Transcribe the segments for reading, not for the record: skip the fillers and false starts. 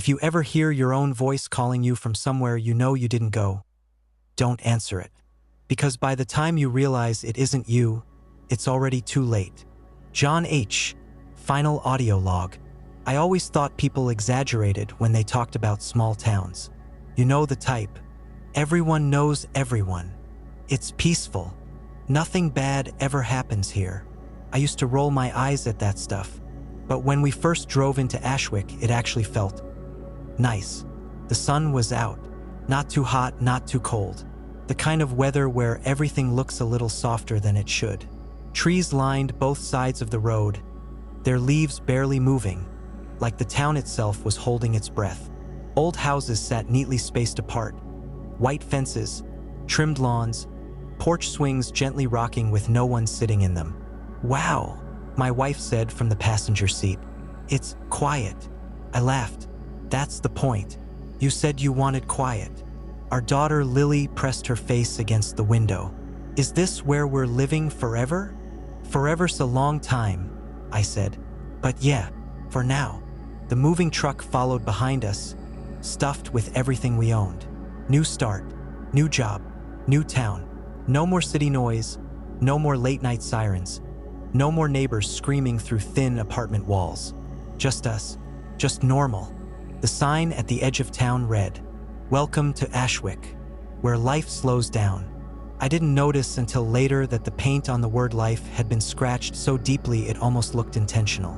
If you ever hear your own voice calling you from somewhere you know you didn't go, don't answer it. Because by the time you realize it isn't you, it's already too late. John H. Final audio log. I always thought people exaggerated when they talked about small towns. You know the type. Everyone knows everyone. It's peaceful. Nothing bad ever happens here. I used to roll my eyes at that stuff. But when we first drove into Ashwick, it actually felt nice. The sun was out. Not too hot, not too cold. The kind of weather where everything looks a little softer than it should. Trees lined both sides of the road, their leaves barely moving, like the town itself was holding its breath. Old houses sat neatly spaced apart. White fences, trimmed lawns, porch swings gently rocking with no one sitting in them. "Wow," my wife said from the passenger seat. "It's quiet." I laughed. "That's the point. You said you wanted quiet." Our daughter Lily pressed her face against the window. "Is this where we're living forever?" "Forever's a long time," I said. "But yeah, for now." The moving truck followed behind us, stuffed with everything we owned. New start, new job, new town. No more city noise, no more late-night sirens, no more neighbors screaming through thin apartment walls. Just us, just normal. The sign at the edge of town read, "Welcome to Ashwick, where life slows down." I didn't notice until later that the paint on the word life had been scratched so deeply it almost looked intentional.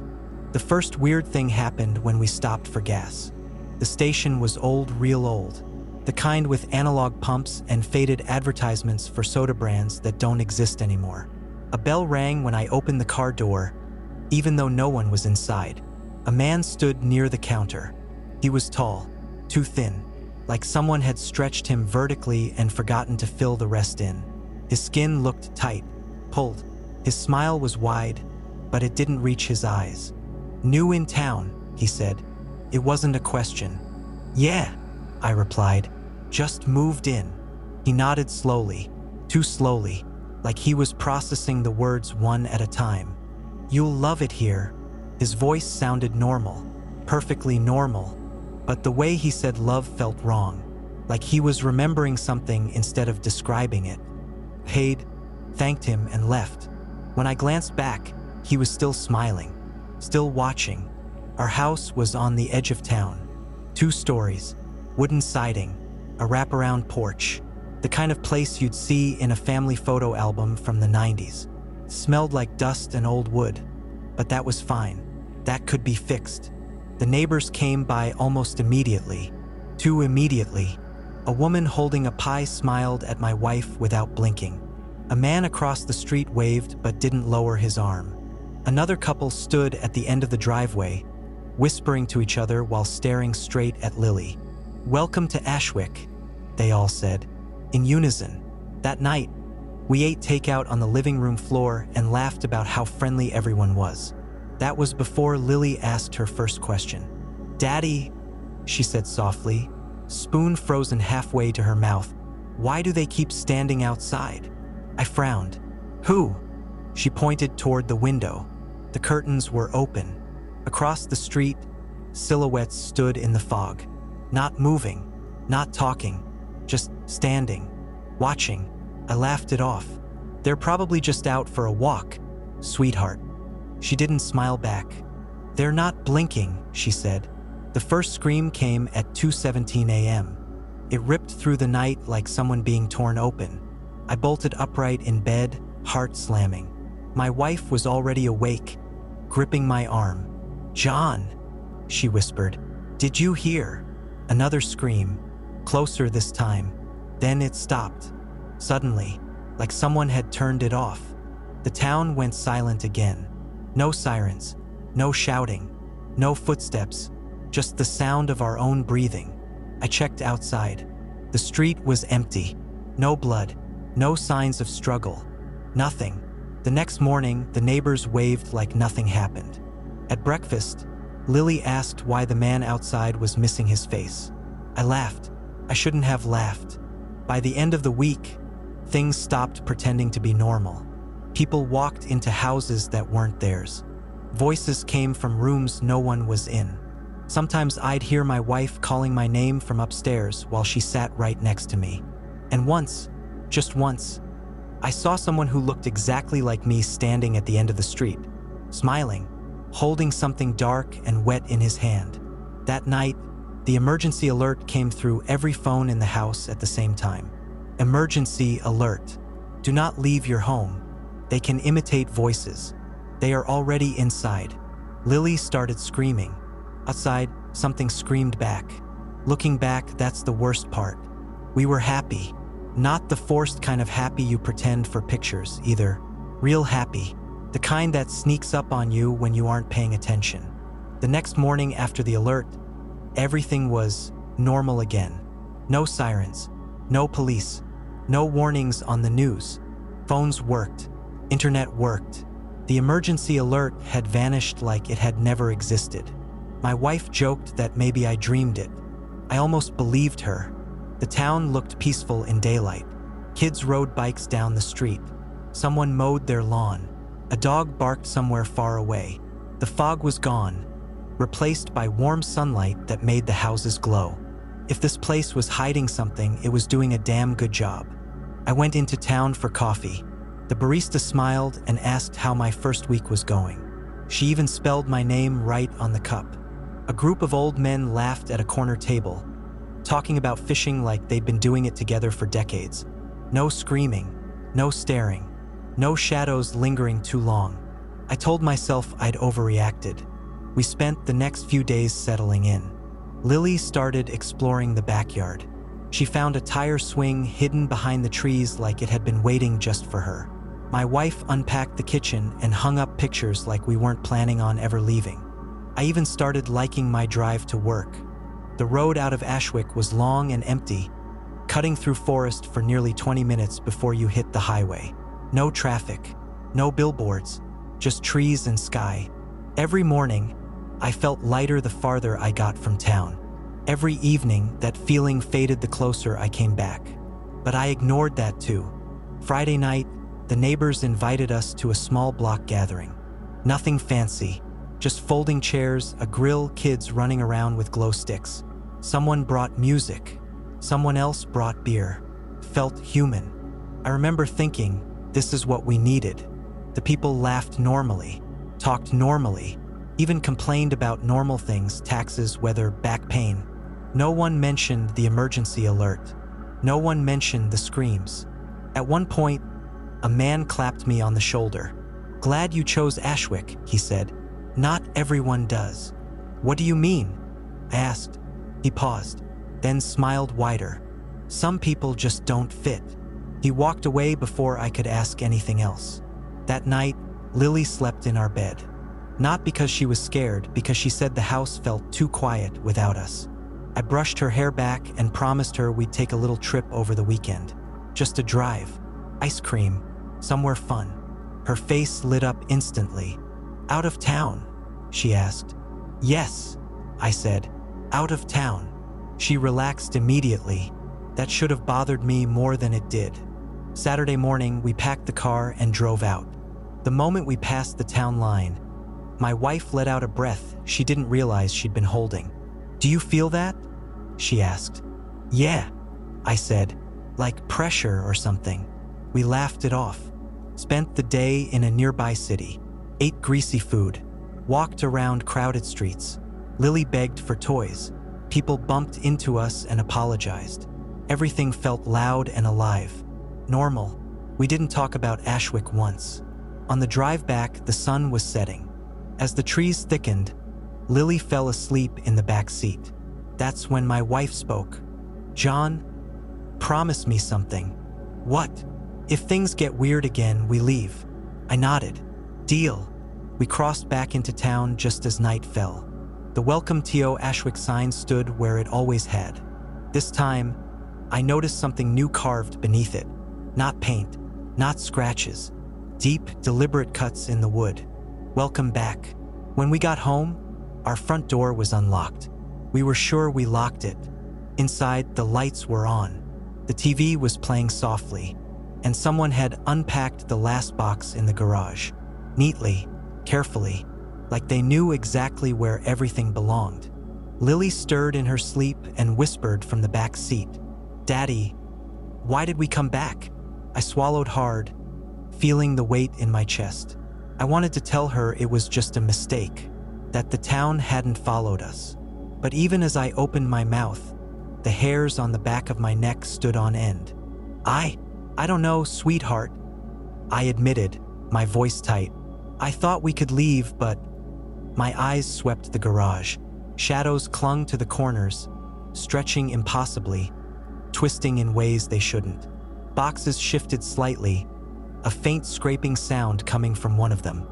The first weird thing happened when we stopped for gas. The station was old, real old. The kind with analog pumps and faded advertisements for soda brands that don't exist anymore. A bell rang when I opened the car door, even though no one was inside. A man stood near the counter. He was tall, too thin, like someone had stretched him vertically and forgotten to fill the rest in. His skin looked tight, pulled. His smile was wide, but it didn't reach his eyes. "New in town," he said. It wasn't a question. "Yeah," I replied. "Just moved in." He nodded slowly, too slowly, like he was processing the words one at a time. "You'll love it here." His voice sounded normal, perfectly normal, but the way he said love felt wrong, like he was remembering something instead of describing it. Paid, thanked him, and left. When I glanced back, he was still smiling, still watching. Our house was on the edge of town. 2 stories, wooden siding, a wraparound porch, the kind of place you'd see in a family photo album from the 90s. Smelled like dust and old wood, but that was fine. That could be fixed. The neighbors came by almost immediately, too immediately. A woman holding a pie smiled at my wife without blinking. A man across the street waved but didn't lower his arm. Another couple stood at the end of the driveway, whispering to each other while staring straight at Lily. "Welcome to Ashwick," they all said, in unison. That night, we ate takeout on the living room floor and laughed about how friendly everyone was. That was before Lily asked her first question. "Daddy," she said softly, spoon frozen halfway to her mouth, "why do they keep standing outside?" I frowned. "Who?" She pointed toward the window. The curtains were open. Across the street, silhouettes stood in the fog. Not moving, not talking, just standing, watching. I laughed it off. "They're probably just out for a walk, sweetheart." She didn't smile back. "They're not blinking," she said. The first scream came at 2:17 a.m. It ripped through the night like someone being torn open. I bolted upright in bed, heart slamming. My wife was already awake, gripping my arm. "John," she whispered, "did you hear?" Another scream, closer this time. Then it stopped. Suddenly, like someone had turned it off. The town went silent again. No sirens, no shouting, no footsteps, just the sound of our own breathing. I checked outside. The street was empty. No blood, no signs of struggle, nothing. The next morning, the neighbors waved like nothing happened. At breakfast, Lily asked why the man outside was missing his face. I laughed. I shouldn't have laughed. By the end of the week, things stopped pretending to be normal. People walked into houses that weren't theirs. Voices came from rooms no one was in. Sometimes I'd hear my wife calling my name from upstairs while she sat right next to me. And once, just once, I saw someone who looked exactly like me standing at the end of the street, smiling, holding something dark and wet in his hand. That night, the emergency alert came through every phone in the house at the same time. Emergency alert. Do not leave your home. They can imitate voices. They are already inside. Lily started screaming. Outside, something screamed back. Looking back, that's the worst part. We were happy. Not the forced kind of happy you pretend for pictures, either. Real happy. The kind that sneaks up on you when you aren't paying attention. The next morning after the alert, everything was normal again. No sirens, no police, no warnings on the news. Phones worked, internet worked. The emergency alert had vanished like it had never existed. My wife joked that maybe I dreamed it. I almost believed her. The town looked peaceful in daylight. Kids rode bikes down the street. Someone mowed their lawn. A dog barked somewhere far away. The fog was gone, replaced by warm sunlight that made the houses glow. If this place was hiding something, it was doing a damn good job. I went into town for coffee. The barista smiled and asked how my first week was going. She even spelled my name right on the cup. A group of old men laughed at a corner table, talking about fishing like they'd been doing it together for decades. No screaming, no staring, no shadows lingering too long. I told myself I'd overreacted. We spent the next few days settling in. Lily started exploring the backyard. She found a tire swing hidden behind the trees like it had been waiting just for her. My wife unpacked the kitchen and hung up pictures like we weren't planning on ever leaving. I even started liking my drive to work. The road out of Ashwick was long and empty, cutting through forest for nearly 20 minutes before you hit the highway. No traffic, no billboards, just trees and sky. Every morning, I felt lighter the farther I got from town. Every evening, that feeling faded the closer I came back. But I ignored that too. Friday night, the neighbors invited us to a small block gathering. Nothing fancy, just folding chairs, a grill, kids running around with glow sticks. Someone brought music. Someone else brought beer. Felt human. I remember thinking, this is what we needed. The people laughed normally, talked normally, even complained about normal things, taxes, weather, back pain. No one mentioned the emergency alert. No one mentioned the screams. At one point, a man clapped me on the shoulder. "Glad you chose Ashwick," he said. "Not everyone does." "What do you mean?" I asked. He paused, then smiled wider. "Some people just don't fit." He walked away before I could ask anything else. That night, Lily slept in our bed. Not because she was scared, because she said the house felt too quiet without us. I brushed her hair back and promised her we'd take a little trip over the weekend. Just a drive, ice cream, somewhere fun. Her face lit up instantly. "Out of town?" she asked. "Yes," I said. "Out of town." She relaxed immediately. That should have bothered me more than it did. Saturday morning, we packed the car and drove out. The moment we passed the town line, my wife let out a breath she didn't realize she'd been holding. "Do you feel that?" she asked. "Yeah," I said, "like pressure or something." We laughed it off. Spent the day in a nearby city, ate greasy food, walked around crowded streets. Lily begged for toys. People bumped into us and apologized. Everything felt loud and alive. Normal. We didn't talk about Ashwick once. On the drive back, the sun was setting. As the trees thickened, Lily fell asleep in the back seat. That's when my wife spoke. "John, promise me something." "What?" "If things get weird again, we leave." I nodded. "Deal." We crossed back into town just as night fell. The Welcome to Ashwick sign stood where it always had. This time, I noticed something new carved beneath it. Not paint, not scratches. Deep, deliberate cuts in the wood. "Welcome back." When we got home, our front door was unlocked. We were sure we locked it. Inside, the lights were on. The TV was playing softly, and someone had unpacked the last box in the garage. Neatly, carefully, like they knew exactly where everything belonged. Lily stirred in her sleep and whispered from the back seat, "Daddy, why did we come back?" I swallowed hard, feeling the weight in my chest. I wanted to tell her it was just a mistake, that the town hadn't followed us. But even as I opened my mouth, the hairs on the back of my neck stood on end. I don't know, sweetheart," I admitted, my voice tight. "I thought we could leave, but..." My eyes swept the garage. Shadows clung to the corners, stretching impossibly, twisting in ways they shouldn't. Boxes shifted slightly, a faint scraping sound coming from one of them.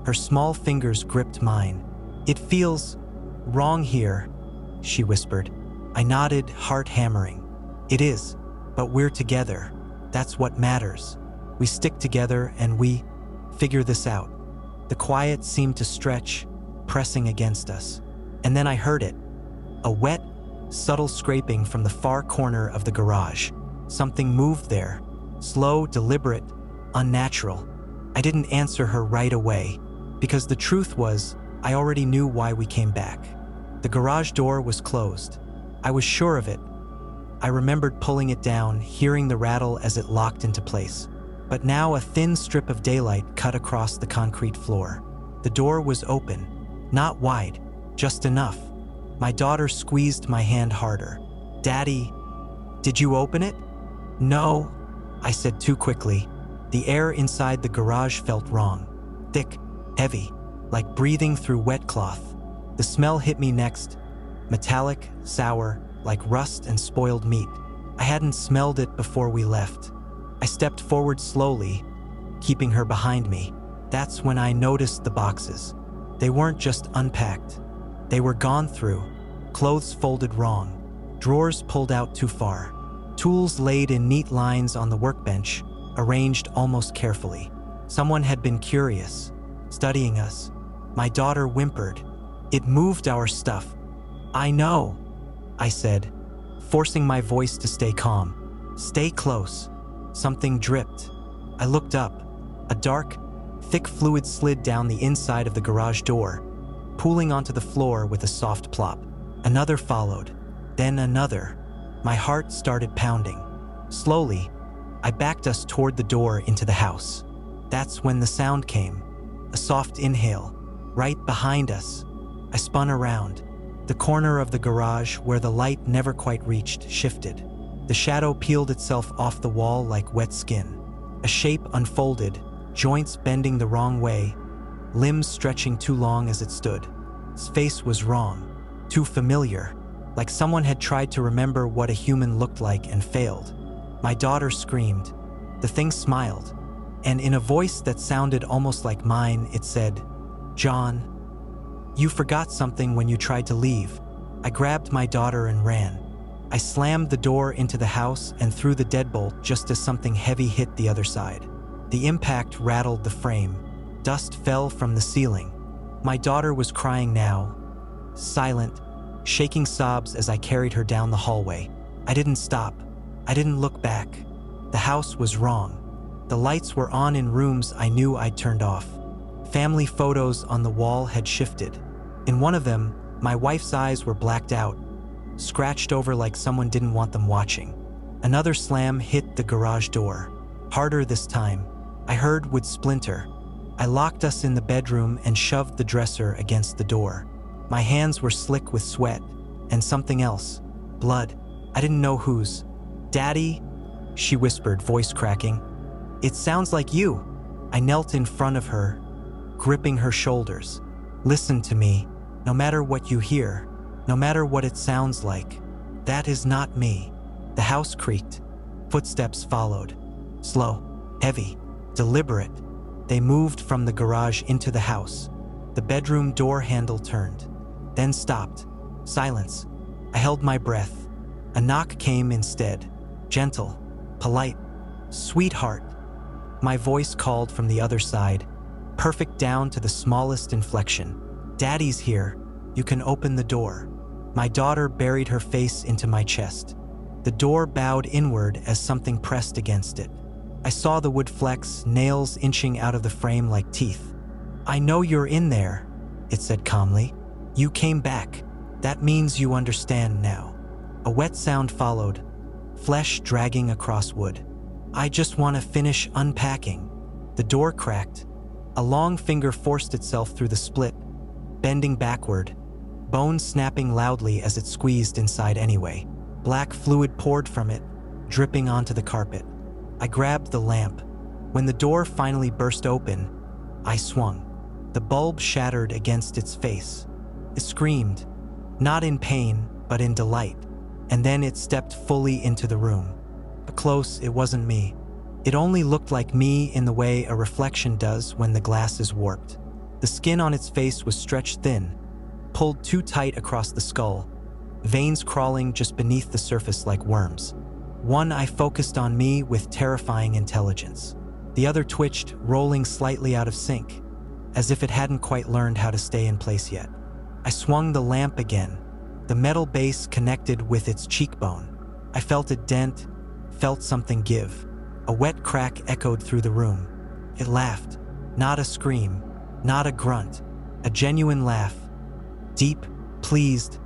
Her small fingers gripped mine. "It feels wrong here," she whispered. I nodded, heart hammering. "It is, but we're together. That's what matters. We stick together and we figure this out." The quiet seemed to stretch, pressing against us. And then I heard it. A wet, subtle scraping from the far corner of the garage. Something moved there. Slow, deliberate, unnatural. I didn't answer her right away, because the truth was, I already knew why we came back. The garage door was closed. I was sure of it. I remembered pulling it down, hearing the rattle as it locked into place. But now a thin strip of daylight cut across the concrete floor. The door was open, not wide, just enough. My daughter squeezed my hand harder. "Daddy, did you open it?" "No," I said too quickly. The air inside the garage felt wrong. Thick, heavy, like breathing through wet cloth. The smell hit me next. Metallic, sour, like rust and spoiled meat. I hadn't smelled it before we left. I stepped forward slowly, keeping her behind me. That's when I noticed the boxes. They weren't just unpacked. They were gone through, clothes folded wrong, drawers pulled out too far, tools laid in neat lines on the workbench, arranged almost carefully. Someone had been curious, studying us. My daughter whimpered. "It moved our stuff." "I know," I said, forcing my voice to stay calm. "Stay close." Something dripped. I looked up. A dark, thick fluid slid down the inside of the garage door, pooling onto the floor with a soft plop. Another followed, then another. My heart started pounding. Slowly, I backed us toward the door into the house. That's when the sound came. A soft inhale, right behind us. I spun around. The corner of the garage where the light never quite reached shifted. The shadow peeled itself off the wall like wet skin. A shape unfolded, joints bending the wrong way, limbs stretching too long as it stood. Its face was wrong, too familiar, like someone had tried to remember what a human looked like and failed. My daughter screamed. The thing smiled, and in a voice that sounded almost like mine, it said, "John, you forgot something when you tried to leave." I grabbed my daughter and ran. I slammed the door into the house and threw the deadbolt just as something heavy hit the other side. The impact rattled the frame. Dust fell from the ceiling. My daughter was crying now, silent, shaking sobs as I carried her down the hallway. I didn't stop. I didn't look back. The house was wrong. The lights were on in rooms I knew I'd turned off. Family photos on the wall had shifted. In one of them, my wife's eyes were blacked out, scratched over like someone didn't want them watching. Another slam hit the garage door. Harder this time. I heard would splinter. I locked us in the bedroom and shoved the dresser against the door. My hands were slick with sweat and something else. Blood. I didn't know whose. "Daddy," she whispered, voice cracking. "It sounds like you." I knelt in front of her, gripping her shoulders. "Listen to me. No matter what you hear, no matter what it sounds like, that is not me." The house creaked. Footsteps followed. Slow, heavy, deliberate. They moved from the garage into the house. The bedroom door handle turned, then stopped. Silence. I held my breath. A knock came instead. Gentle, polite. "Sweetheart." My voice called from the other side, perfect down to the smallest inflection. "Daddy's here. You can open the door." My daughter buried her face into my chest. The door bowed inward as something pressed against it. I saw the wood flex, nails inching out of the frame like teeth. "I know you're in there," it said calmly. "You came back. That means you understand now. A wet sound followed, flesh dragging across wood. I just want to finish unpacking. The door cracked. A long finger forced itself through the split, bending backward, bone snapping loudly as it squeezed inside anyway. Black fluid poured from it, dripping onto the carpet. I grabbed the lamp. When the door finally burst open, I swung. The bulb shattered against its face. It screamed, not in pain, but in delight. And then it stepped fully into the room. But close, it wasn't me. It only looked like me in the way a reflection does when the glass is warped. The skin on its face was stretched thin, pulled too tight across the skull, veins crawling just beneath the surface like worms. One eye focused on me with terrifying intelligence. The other twitched, rolling slightly out of sync, as if it hadn't quite learned how to stay in place yet. I swung the lamp again. The metal base connected with its cheekbone. I felt it dent, felt something give. A wet crack echoed through the room. It laughed. Not a scream, not a grunt, a genuine laugh. Deep, pleased,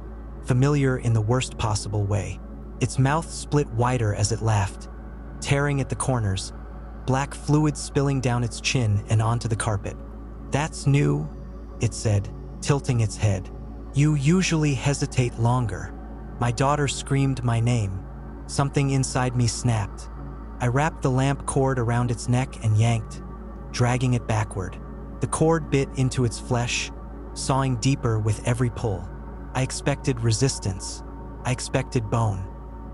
familiar in the worst possible way. Its mouth split wider as it laughed, tearing at the corners, black fluid spilling down its chin and onto the carpet. "That's new," it said, tilting its head. "You usually hesitate longer." My daughter screamed my name. Something inside me snapped. I wrapped the lamp cord around its neck and yanked, dragging it backward. The cord bit into its flesh, sawing deeper with every pull. I expected resistance. I expected bone.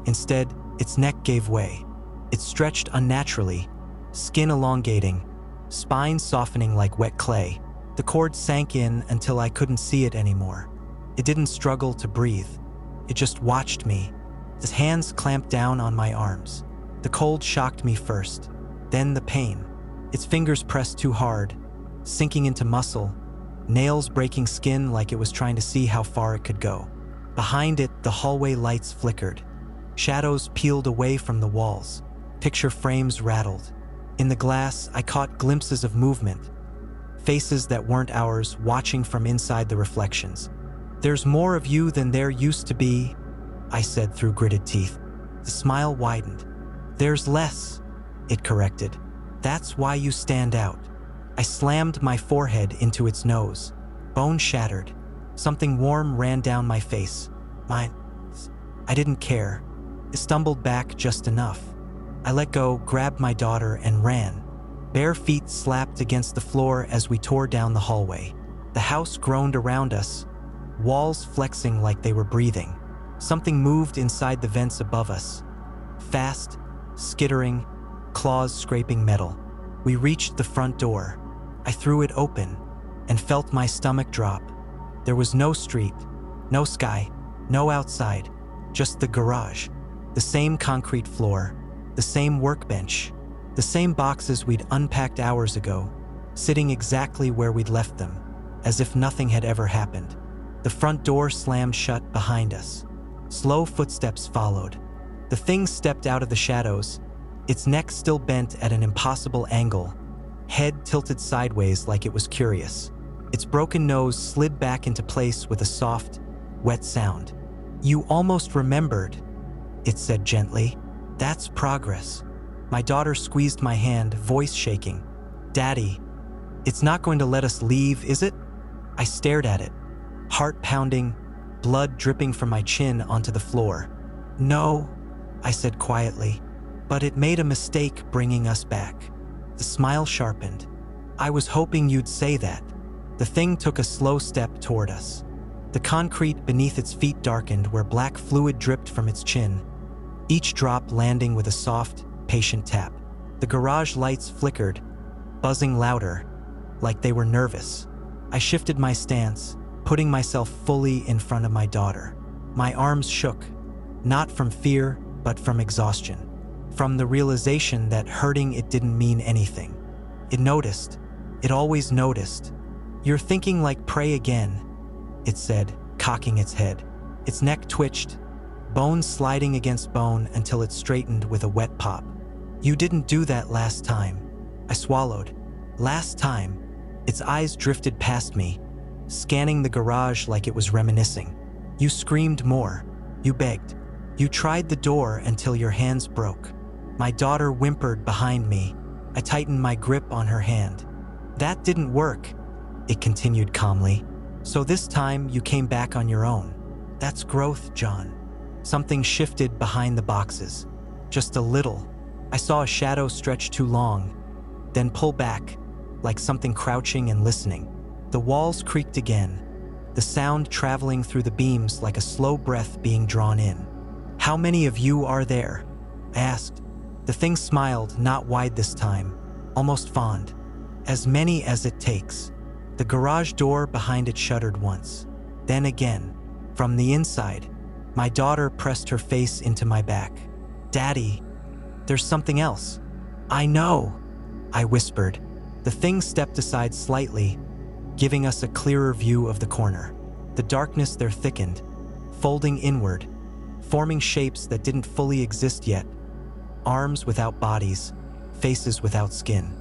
Instead, its neck gave way. It stretched unnaturally, skin elongating, spine softening like wet clay. The cord sank in until I couldn't see it anymore. It didn't struggle to breathe. It just watched me. Its hands clamped down on my arms. The cold shocked me first, then the pain. Its fingers pressed too hard, sinking into muscle, nails breaking skin like it was trying to see how far it could go. Behind it, the hallway lights flickered. Shadows peeled away from the walls. Picture frames rattled. In the glass, I caught glimpses of movement, faces that weren't ours watching from inside the reflections. "There's more of you than there used to be," I said through gritted teeth. The smile widened. "There's less," it corrected. "That's why you stand out." I slammed my forehead into its nose. Bone shattered. Something warm ran down my face. I didn't care. It stumbled back just enough. I let go, grabbed my daughter, and ran. Bare feet slapped against the floor as we tore down the hallway. The house groaned around us, walls flexing like they were breathing. Something moved inside the vents above us. Fast, skittering, claws scraping metal. We reached the front door. I threw it open and felt my stomach drop. There was no street, no sky, no outside, just the garage. The same concrete floor, the same workbench, the same boxes we'd unpacked hours ago, sitting exactly where we'd left them, as if nothing had ever happened. The front door slammed shut behind us. Slow footsteps followed. The thing stepped out of the shadows, its neck still bent at an impossible angle, head tilted sideways like it was curious. Its broken nose slid back into place with a soft, wet sound. "You almost remembered," it said gently. "That's progress." My daughter squeezed my hand, voice shaking. "Daddy, it's not going to let us leave, is it?" I stared at it, heart pounding, blood dripping from my chin onto the floor. "No," I said quietly, "but it made a mistake bringing us back." The smile sharpened. "I was hoping you'd say that." The thing took a slow step toward us. The concrete beneath its feet darkened where black fluid dripped from its chin, each drop landing with a soft, patient tap. The garage lights flickered, buzzing louder, like they were nervous. I shifted my stance, putting myself fully in front of my daughter. My arms shook, not from fear, but from exhaustion. From the realization that hurting it didn't mean anything. It noticed. It always noticed. "You're thinking like pray again," it said, cocking its head. Its neck twitched, bone sliding against bone until it straightened with a wet pop. "You didn't do that last time." I swallowed. "Last time." Its eyes drifted past me, scanning the garage like it was reminiscing. You screamed more. You begged. You tried the door until your hands broke. My daughter whimpered behind me. I tightened my grip on her hand. That didn't work, it continued calmly. So this time you came back on your own. That's growth, John. Something shifted behind the boxes. Just a little. I saw a shadow stretch too long, then pull back, like something crouching and listening. The walls creaked again, the sound traveling through the beams like a slow breath being drawn in. How many of you are there? I asked. The thing smiled, not wide this time, almost fond. As many as it takes. The garage door behind it shuddered once. Then again, from the inside, my daughter pressed her face into my back. Daddy, there's something else. I know, I whispered. The thing stepped aside slightly, giving us a clearer view of the corner. The darkness there thickened, folding inward, forming shapes that didn't fully exist yet. Arms without bodies, faces without skin.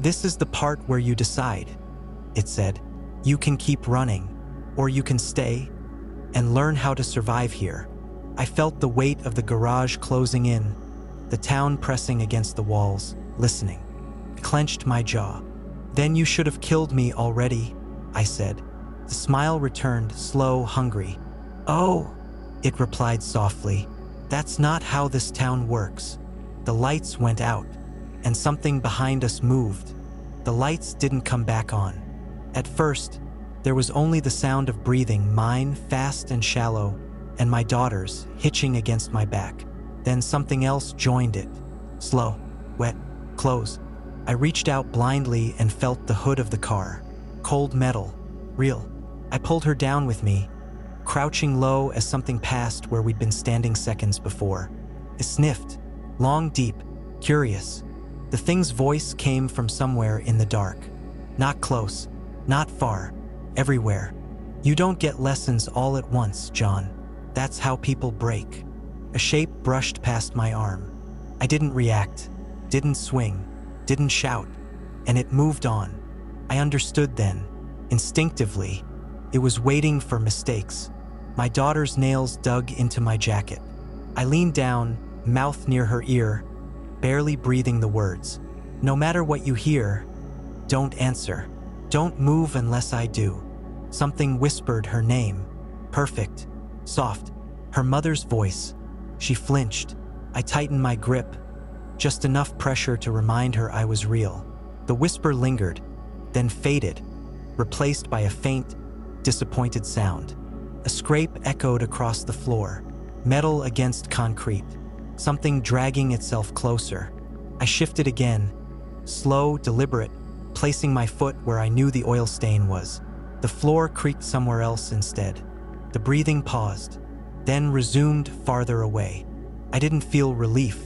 This is the part where you decide, it said. You can keep running, or you can stay and learn how to survive here. I felt the weight of the garage closing in, the town pressing against the walls, listening. I clenched my jaw. Then you should have killed me already, I said. The smile returned, slow, hungry. Oh, it replied softly. That's not how this town works. The lights went out, and something behind us moved. The lights didn't come back on. At first, there was only the sound of breathing, mine fast and shallow, and my daughter's hitching against my back. Then something else joined it. Slow, wet, close. I reached out blindly and felt the hood of the car. Cold metal, real. I pulled her down with me, crouching low as something passed where we'd been standing seconds before. I sniffed, long, deep, curious. The thing's voice came from somewhere in the dark. Not close, not far, everywhere. You don't get lessons all at once, John. That's how people break. A shape brushed past my arm. I didn't react, didn't swing, didn't shout, and it moved on. I understood then, instinctively. It was waiting for mistakes. My daughter's nails dug into my jacket. I leaned down, mouth near her ear, barely breathing the words. No matter what you hear, don't answer. Don't move unless I do. Something whispered her name. Perfect, soft, her mother's voice. She flinched. I tightened my grip, just enough pressure to remind her I was real. The whisper lingered, then faded, replaced by a faint, disappointed sound. A scrape echoed across the floor, metal against concrete, something dragging itself closer. I shifted again, slow, deliberate, placing my foot where I knew the oil stain was. The floor creaked somewhere else instead. The breathing paused, then resumed farther away. I didn't feel relief.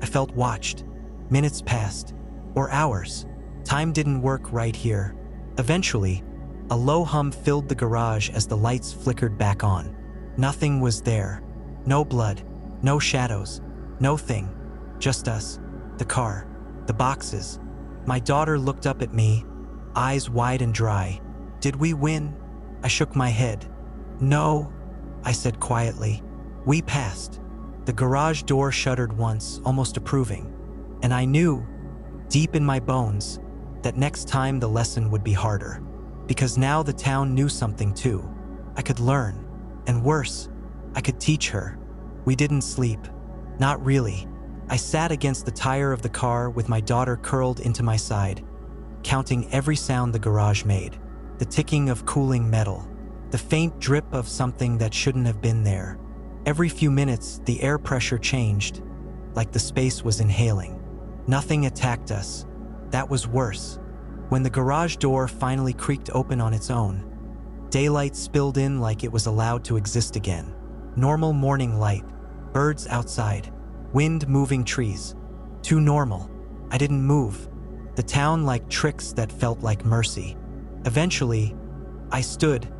I felt watched. Minutes passed, or hours. Time didn't work right here. Eventually, a low hum filled the garage as the lights flickered back on. Nothing was there. No blood, no shadows, no thing. Just us, the car, the boxes. My daughter looked up at me, eyes wide and dry. Did we win? I shook my head. No, I said quietly. We passed. The garage door shuddered once, almost approving. And I knew, deep in my bones, that next time the lesson would be harder. Because now the town knew something too. I could learn, and worse, I could teach her. We didn't sleep. Not really. I sat against the tire of the car with my daughter curled into my side, counting every sound the garage made. The ticking of cooling metal, the faint drip of something that shouldn't have been there. Every few minutes, the air pressure changed, like the space was inhaling. Nothing attacked us. That was worse. When the garage door finally creaked open on its own, daylight spilled in like it was allowed to exist again. Normal morning light, birds outside, wind moving trees. Too normal. I didn't move. The town liked tricks that felt like mercy. Eventually, I stood,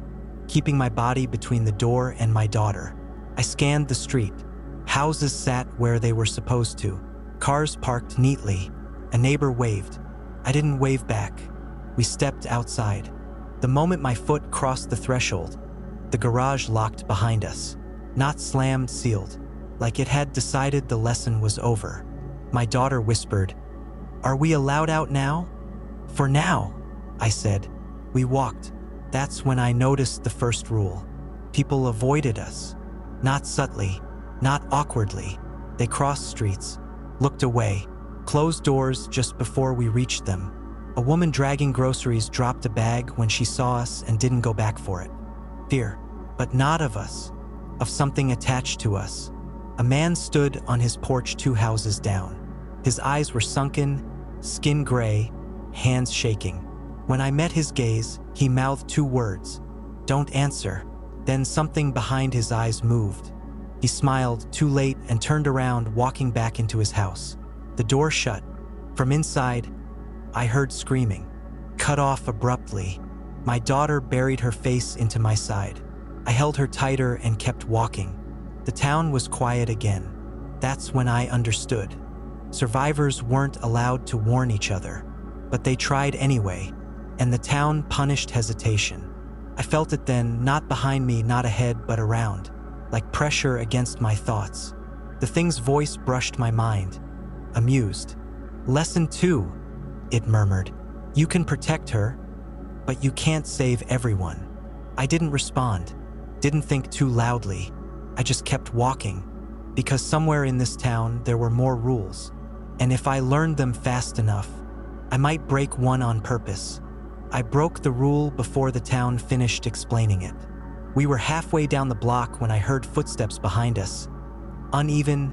keeping my body between the door and my daughter. I scanned the street. Houses sat where they were supposed to. Cars parked neatly. A neighbor waved. I didn't wave back. We stepped outside. The moment my foot crossed the threshold, The garage locked behind us, not slammed, sealed, like it had decided the lesson was over. My daughter whispered, "Are we allowed out now?" "For now," I said. We walked. That's when I noticed the first rule. People avoided us. Not subtly, not awkwardly. They crossed streets, looked away, closed doors just before we reached them. A woman dragging groceries dropped a bag when she saw us and didn't go back for it. Fear, but not of us, of something attached to us. A man stood on his porch 2 houses down. His eyes were sunken, skin gray, hands shaking. When I met his gaze, he mouthed 2 words, "Don't answer." Then something behind his eyes moved. He smiled, too late, and turned around, walking back into his house. The door shut. From inside, I heard screaming, cut off abruptly. My daughter buried her face into my side. I held her tighter and kept walking. The town was quiet again. That's when I understood. Survivors weren't allowed to warn each other, but they tried anyway, and the town punished hesitation. I felt it then, not behind me, not ahead, but around, like pressure against my thoughts. The thing's voice brushed my mind, amused. "Lesson 2, it murmured. "You can protect her, but you can't save everyone." I didn't respond, didn't think too loudly. I just kept walking, because somewhere in this town there were more rules, and if I learned them fast enough, I might break one on purpose. I broke the rule before the town finished explaining it. We were halfway down the block when I heard footsteps behind us. Uneven,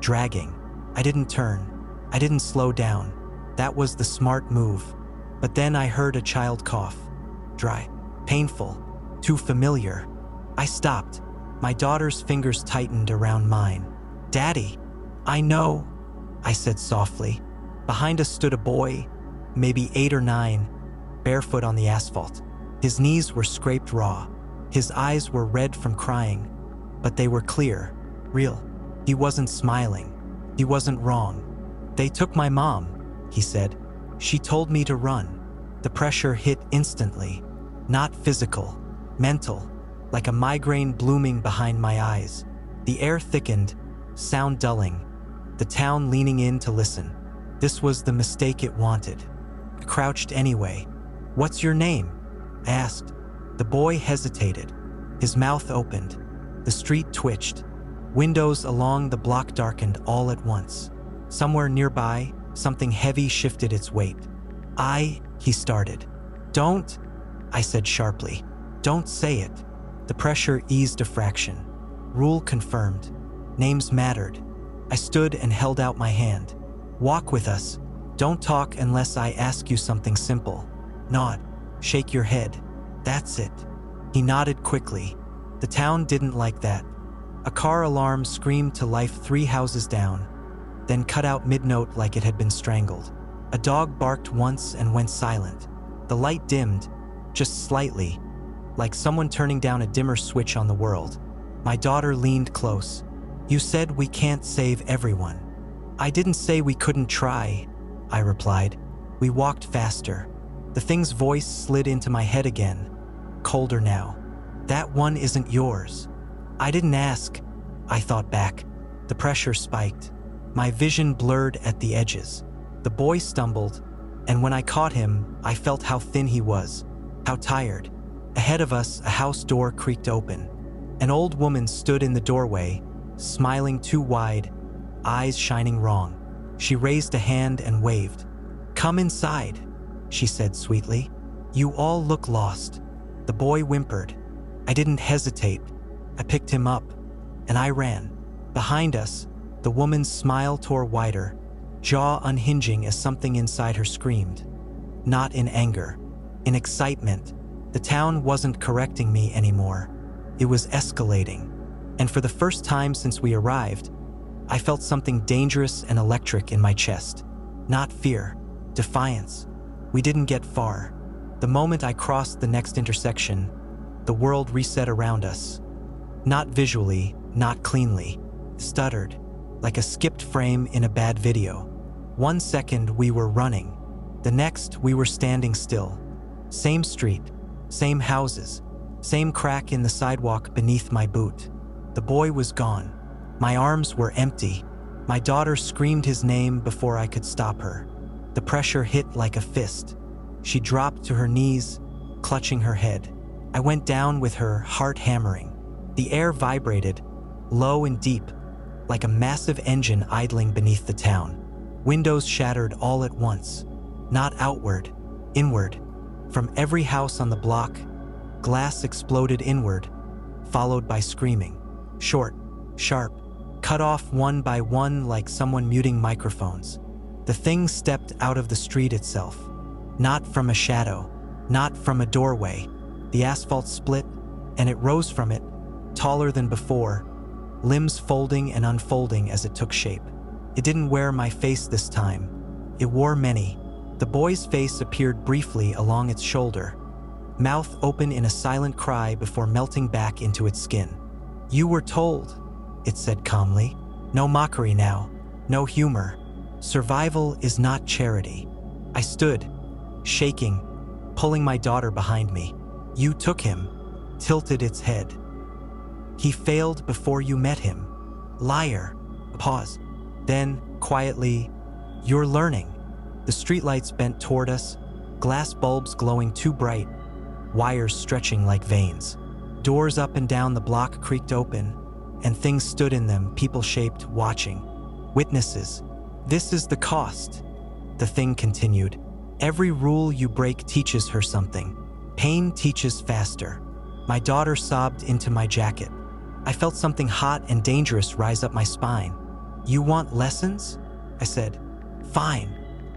dragging. I didn't turn. I didn't slow down. That was the smart move. But then I heard a child cough. Dry, painful, too familiar. I stopped. My daughter's fingers tightened around mine. "Daddy." "I know," I said softly. Behind us stood a boy, maybe 8 or 9, barefoot on the asphalt. His knees were scraped raw. His eyes were red from crying, but they were clear, real. He wasn't smiling. He wasn't wrong. "They took my mom," he said. "She told me to run." The pressure hit instantly. Not physical, mental, like a migraine blooming behind my eyes. The air thickened, sound dulling, the town leaning in to listen. This was the mistake it wanted. I crouched anyway. "What's your name?" I asked. The boy hesitated. His mouth opened. The street twitched. Windows along the block darkened all at once. Somewhere nearby, something heavy shifted its weight. He started. "Don't," I said sharply. "Don't say it." The pressure eased a fraction. Rule confirmed. Names mattered. I stood and held out my hand. "Walk with us. Don't talk unless I ask you something simple. Nod. Shake your head. That's it." He nodded quickly. The town didn't like that. A car alarm screamed to life 3 houses down, then cut out mid-note like it had been strangled. A dog barked once and went silent. The light dimmed, just slightly, like someone turning down a dimmer switch on the world. My daughter leaned close. "You said we can't save everyone." "I didn't say we couldn't try," I replied. We walked faster. The thing's voice slid into my head again, colder now. "That one isn't yours." "I didn't ask," I thought back. The pressure spiked. My vision blurred at the edges. The boy stumbled, and when I caught him, I felt how thin he was, how tired. Ahead of us, a house door creaked open. An old woman stood in the doorway, smiling too wide, eyes shining wrong. She raised a hand and waved. "Come inside," she said sweetly. "You all look lost." The boy whimpered. I didn't hesitate. I picked him up, and I ran. Behind us, the woman's smile tore wider, jaw unhinging as something inside her screamed. Not in anger, in excitement. The town wasn't correcting me anymore. It was escalating. And for the first time since we arrived, I felt something dangerous and electric in my chest. Not fear, defiance. We didn't get far. The moment I crossed the next intersection, the world reset around us. Not visually, not cleanly. Stuttered, like a skipped frame in a bad video. 1 second we were running. The next we were standing still. Same street, same houses, Same crack in the sidewalk beneath my boot. The boy was gone. My arms were empty. My daughter screamed his name before I could stop her. The pressure hit like a fist. She dropped to her knees, clutching her head. I went down with her, heart hammering. The air vibrated, low and deep, like a massive engine idling beneath the town. Windows shattered all at once. Not outward, inward. From every house on the block, glass exploded inward, followed by screaming. Short, sharp, cut off one by one like someone muting microphones. The thing stepped out of the street itself. Not from a shadow, not from a doorway. The asphalt split, and it rose from it, taller than before, limbs folding and unfolding as it took shape. It didn't wear my face this time. It wore many. The boy's face appeared briefly along its shoulder, mouth open in a silent cry before melting back into its skin. "You were told," it said calmly. "No mockery now, no humor. Survival is not charity." I stood, shaking, pulling my daughter behind me. "You took him," tilted its head. "He failed before you met him. Liar." Pause. Then, quietly, "You're learning." The streetlights bent toward us, glass bulbs glowing too bright, wires stretching like veins. Doors up and down the block creaked open, and things stood in them, people-shaped, watching. Witnesses. "This is the cost," the thing continued. "Every rule you break teaches her something. Pain teaches faster." My daughter sobbed into my jacket. I felt something hot and dangerous rise up my spine. "You want lessons?" I said. "Fine."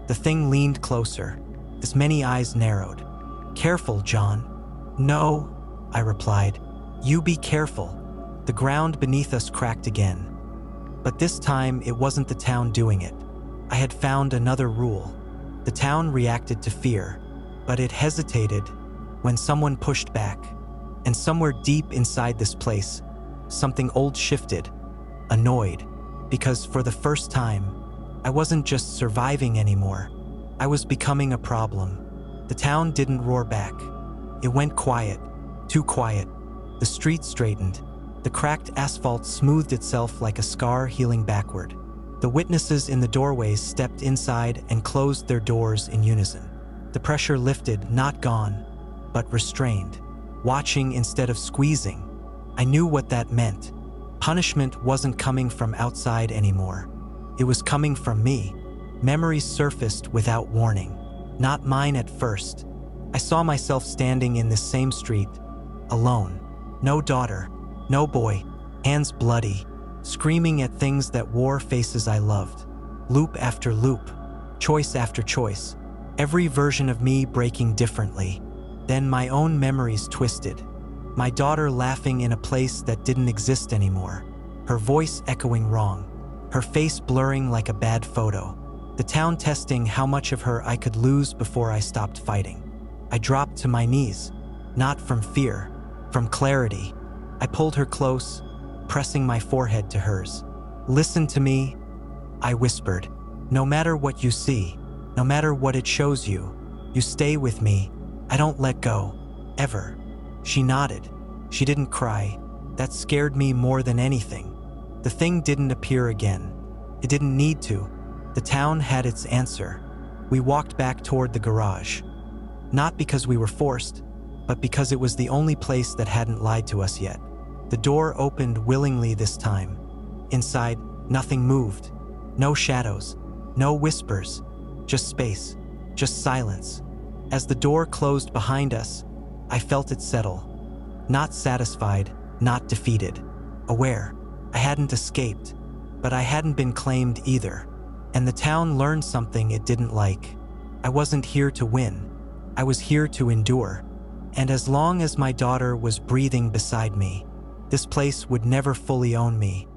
The thing leaned closer. Its many eyes narrowed. "Careful, John." "No," I replied. "You be careful." The ground beneath us cracked again. But this time, it wasn't the town doing it. I had found another rule. The town reacted to fear, but it hesitated when someone pushed back. And somewhere deep inside this place, something old shifted, annoyed, because for the first time, I wasn't just surviving anymore. I was becoming a problem. The town didn't roar back. It went quiet, too quiet. The street straightened. The cracked asphalt smoothed itself like a scar healing backward. The witnesses in the doorways stepped inside and closed their doors in unison. The pressure lifted, not gone, but restrained. Watching instead of squeezing. I knew what that meant. Punishment wasn't coming from outside anymore. It was coming from me. Memories surfaced without warning. Not mine at first. I saw myself standing in this same street, alone. No daughter, no boy, hands bloody, screaming at things that wore faces I loved. Loop after loop, choice after choice, every version of me breaking differently. Then my own memories twisted. My daughter laughing in a place that didn't exist anymore, her voice echoing wrong, her face blurring like a bad photo. The town testing how much of her I could lose before I stopped fighting. I dropped to my knees, not from fear, from clarity. I pulled her close, pressing my forehead to hers. "Listen to me," I whispered. "No matter what you see, no matter what it shows you, you stay with me. I don't let go, ever." She nodded. She didn't cry. That scared me more than anything. The thing didn't appear again. It didn't need to. The town had its answer. We walked back toward the garage. Not because we were forced, but because it was the only place that hadn't lied to us yet. The door opened willingly this time. Inside, nothing moved. No shadows, no whispers, just space, just silence. As the door closed behind us, I felt it settle. Not satisfied, not defeated. Aware. I hadn't escaped, but I hadn't been claimed either. And the town learned something it didn't like. I wasn't here to win. I was here to endure. And as long as my daughter was breathing beside me, this place would never fully own me.